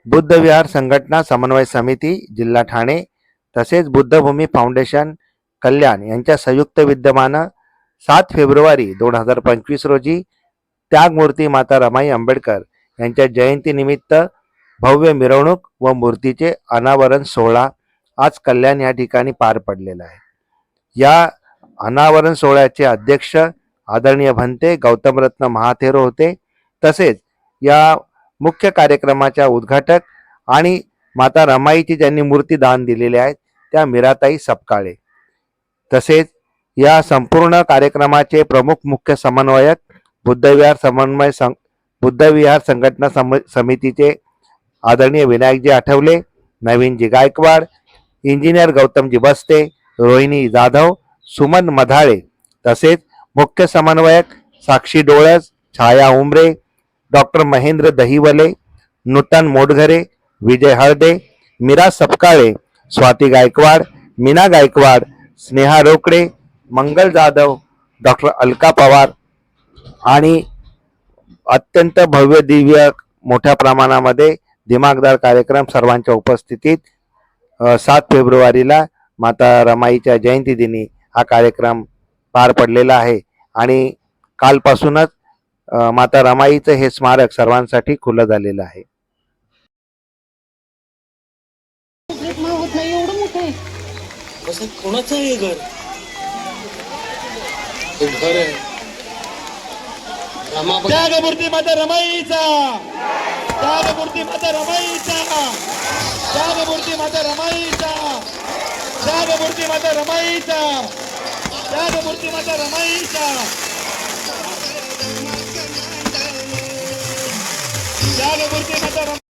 बुद्ध विहार संघटना समन्वय समिती जिल्हा ठाणे तसेच बुद्धभूमी फाउंडेशन कल्याण यांच्या संयुक्त विद्यमानं 7 फेब्रुवारी 2025 रोजी त्यागमूर्ती माता रमाई आंबेडकर यांच्या जयंतीनिमित्त भव्य मिरवणूक व मूर्तीचे अनावरण सोहळा आज कल्याण या ठिकाणी पार पडलेला आहे। या अनावरण सोहळ्याचे अध्यक्ष आदरणीय भंते गौतमरत्न महाथेरो होते। तसेच या मुख्य कार्यक्रमाच्या उद्घाटक आणि माता रमाईची ज्यांनी मूर्ती दान दिलेली आहे त्या मीराताई सपकाळे, तसेच या संपूर्ण कार्यक्रमाचे प्रमुख मुख्य समन्वयक बुद्ध विहार संघटना समितीचे आदरणीय विनायकजी आठवले, नवीनजी गायकवाड, इंजिनियर गौतमजी बस्ते, रोहिणी जाधव, सुमन मधाळे, तसेच मुख्य समन्वयक साक्षी डोळस, छाया उमरे, डॉक्टर महेंद्र दहिवले, नूतन मोडघरे, विजय हळदे, मीरा सपकाळे, स्वाती गायकवाड, मीना गायकवाड, स्नेहा रोकडे, मंगल जाधव, डॉक्टर अलका पवार आणि अत्यंत भव्य दिव्य मोठ्या प्रमाणामध्ये दिमागदार कार्यक्रम सर्वांच्या उपस्थितीत 7 फेब्रुवारीला माता रमाईच्या जयंती दिनी हा कार्यक्रम पार पडलेला आहे आणि कालपासूनच माता रमाईचं हे स्मारक सर्वांसाठी खुलं झालेलं आहे। कोणाचं आहे घर? घर आहे। त्यागमूर्ती माता रमाईचा, त्यागमूर्ती माता रमाईचा, त्यागमूर्ती माता रमाईचा, त्यागमूर्ती माता रमाईचा, त्यागमूर्ती माता रमाईचा, त्यागमूर्ती माता